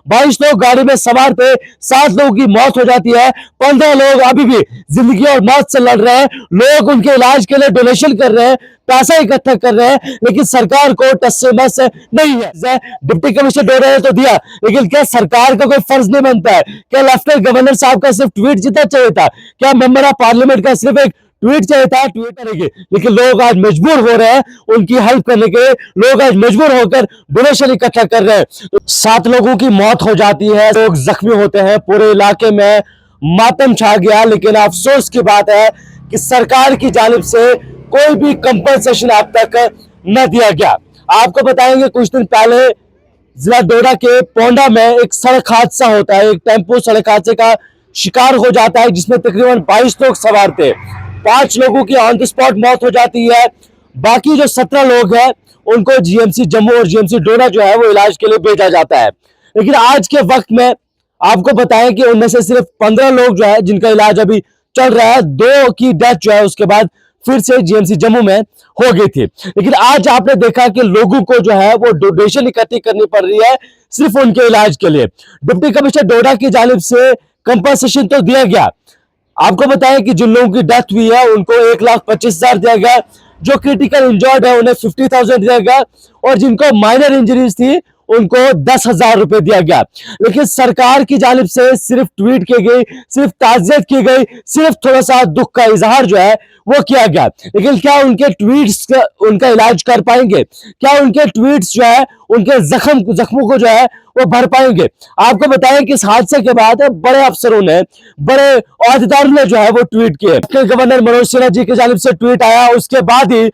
22 लोग गाड़ी में सवार थे, 7 लोगों की मौत हो जाती है, 15 लोग अभी भी जिंदगी और मौत से लड़ रहे हैं। लोग उनके इलाज के लिए डोनेशन कर रहे हैं, पैसा इकट्ठा कर रहे हैं, लेकिन सरकार को टस से मस नहीं है। डिप्टी कमिश्नर डोडा ने तो दिया, लेकिन क्या सरकार का कोई फर्ज नहीं बनता है? क्या लेफ्टिनेंट गवर्नर साहब का सिर्फ ट्वीट जितना चाहिए था? क्या मेंबर ऑफ पार्लियामेंट का सिर्फ एक ट्वीट चाहिए था? ट्वीट करेंगे, लेकिन लोग आज मजबूर हो रहे हैं उनकी हेल्प करने के लिए। लोग आज मजबूर होकर डोनेशन इकट्ठा कर रहे हैं। तो 7 लोगों की मौत हो जाती है, लोग जख्मी होते हैं, पूरे इलाके में मातम छा गया। लेकिन अफसोस की बात है कि सरकार की जानिब से कोई भी कंपनसेशन अब तक न दिया गया। आपको बताएंगे, कुछ दिन पहले जिला डोडा के पोंडा में एक सड़क हादसा होता है। एक टेंपो सड़क हादसे का शिकार हो जाता है, जिसमें तकरीबन 22 लोग सवार थे। 5 लोगों की ऑन द स्पॉट मौत हो जाती है। बाकी जो 17 लोग हैं उनको जीएमसी जम्मू और जीएमसी डोडा जो है वो इलाज के लिए भेजा जाता है। लेकिन आज के वक्त में आपको बताएं कि उनमें से सिर्फ 15 लोग जो है जिनका इलाज अभी चल रहा है। 2 की डेथ जो है उसके बाद फिर से जीएमसी जम्मू में हो गई थी। लेकिन आज आपने देखा कि लोगों को जो है वो डोनेशन इकट्ठी करनी पड़ रही है सिर्फ उनके इलाज के लिए। डिप्टी कमिश्नर डोडा की जानिब से कंपनसेशन तो दिया गया। आपको बताएं कि जिन लोगों की डेथ हुई है उनको 1,25,000 दिया गया, जो क्रिटिकल इंजर्ड है उन्हें 50,000 दिया गया, और जिनको माइनर इंजरीज थी उनको 10,000 रुपए दिया गया। लेकिन सरकार की जानिब से सिर्फ ट्वीट की गई, सिर्फ ताज़ियत की गई, सिर्फ थोड़ा सा दुख का इजहार जो है वो किया गया। लेकिन क्या उनके ट्वीट्स उनका इलाज कर पाएंगे? क्या उनके ट्वीट्स जो है उनके जख्मों को जो है वो भर पाएंगे? आपको बताएं कि इस हादसे के बाद बड़े अफसरों ने, बड़े अहदेदारों ने जो है वो ट्वीट किए। गवर्नर मनोज सिन्हा जी की जानिब से ट्वीट आया, उसके बाद ही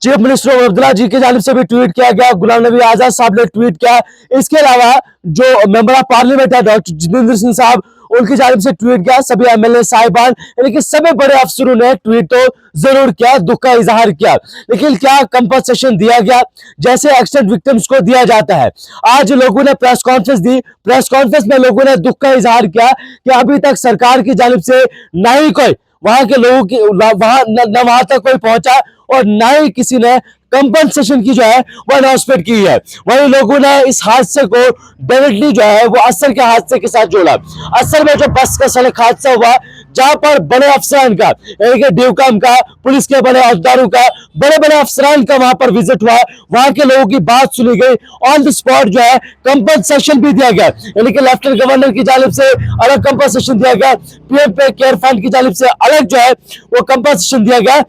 चीफ मिनिस्टर अब्दुल्ला जी की जानिब से भी ट्वीट किया गया, गुलाम नबी आजाद साहब ने ट्वीट किया। इसके अलावा जो मेंबर ऑफ पार्लियामेंट है डॉक्टर जितेंद्र सिंह साहब, उनकी जानिब से ट्वीट किया। सभी एमएलए साहिबान, यानी कि सभी बड़े अफसरों ने ट्वीट तो जरूर किया, दुख का इजहार किया। लेकिन क्या कंपनसेशन दिया गया जैसे एक्सीडेंट विक्टिम्स को दिया जाता है? आज लोगों ने प्रेस कॉन्फ्रेंस दी, प्रेस कॉन्फ्रेंस में लोगों ने दुख का इजहार किया कि अभी तक सरकार की जानिब से ना ही कोई वहां के लोगों की वहां न वहां तक कोई पहुंचा, और ना ही किसी ने कंपनसेशन की जो है वो अनाउंसमेंट की है। वही लोगों ने इस हादसे को डायरेक्टली जो है वो असर के हादसे के साथ जोड़ा। असर में जो बस का सड़क हादसा हुआ, जहां पर बड़े अफसरान का, यानी कि ड्यूकम का, पुलिस के बड़े अहदेदारों का, बड़े बड़े अफसरान का वहां पर विजिट हुआ, वहां के लोगों की बात सुनी गई, ऑन द स्पॉट जो है कंपनसेशन भी दिया गया। यानी कि लेफ्टिनेंट गवर्नर की जानिब से अलग कंपनसेशन दिया गया, पीएम पे केयर फंड की जानिब से अलग जो है वो कंपनसेशन दिया गया।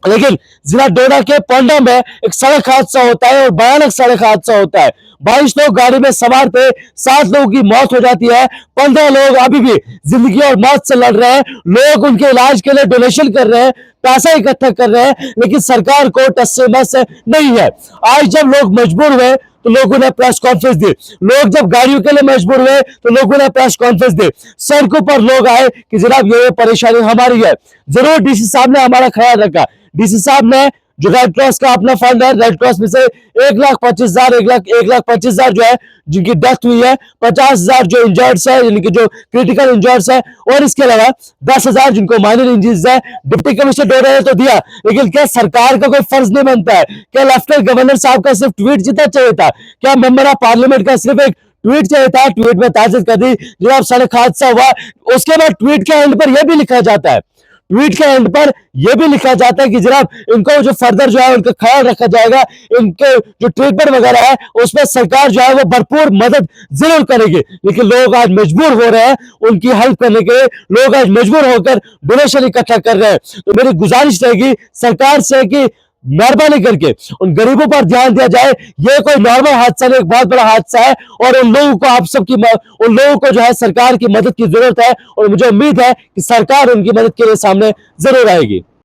लेकिन जिला डोडा के पोंडा में एक सड़क हादसा होता है, और भयानक सड़क हादसा होता है। 22 लोग गाड़ी में सवार थे, 7 लोगों की मौत हो जाती है, 15 लोग अभी भी जिंदगी और मौत से लड़ रहे हैं। लोग उनके इलाज के लिए डोनेशन कर रहे हैं, पैसा इकट्ठा कर रहे हैं, लेकिन सरकार को टस से मस नहीं है। आज जब लोग मजबूर हुए तो लोगों ने प्रेस कॉन्फ्रेंस दी। लोग जब गाड़ियों के लिए मजबूर हुए तो लोगों ने प्रेस कॉन्फ्रेंस दी। सड़कों पर लोग आए कि जनाब ये परेशानी हमारी है। जरूर डीसी साहब ने हमारा ख्याल रखा। डीसी साहब ने जो रेड क्रॉस का अपना फंड है, रेड क्रॉस में से 1,25,000 जो है जिनकी डेथ हुई है, 50,000 जो इंजर्ड्स है, यानी कि जो क्रिटिकल इंजर्ड्स है, और इसके अलावा 10,000 जिनको माइनर इंजरीज है। डिप्टी कमिश्नर डोडा ने तो दिया, लेकिन क्या सरकार का कोई फर्ज नहीं बनता है? क्या लेफ्टिनेंट गवर्नर साहब का सिर्फ ट्वीट जितना चाहिए था? क्या मेंबर ऑफ पार्लियामेंट का सिर्फ एक ट्वीट चाहिए था? ट्वीट में ताज़ियत कर दी जनाब सड़क हादसा हुआ। उसके बाद ट्वीट के एंड पर यह भी लिखा जाता है, ट्वीट के एंड पर यह भी लिखा जाता है कि जनाब इनको जो फर्दर जो है उनका ख्याल रखा जाएगा, इनके जो ट्रीटमेंट वगैरह है उसमें सरकार जो है वो भरपूर मदद जरूर करेगी। लेकिन लोग आज मजबूर हो रहे हैं उनकी हेल्प करने के लिए, लोग आज मजबूर होकर डोनेशन इकट्ठा कर रहे हैं। तो मेरी गुजारिश रहेगी सरकार से कि मेहरबानी करके उन गरीबों पर ध्यान दिया जाए। ये कोई नॉर्मल हादसा नहीं, एक बहुत बड़ा हादसा है, और उन लोगों को उन लोगों को जो है सरकार की मदद की जरूरत है, और मुझे उम्मीद है कि सरकार उनकी मदद के लिए सामने जरूर आएगी।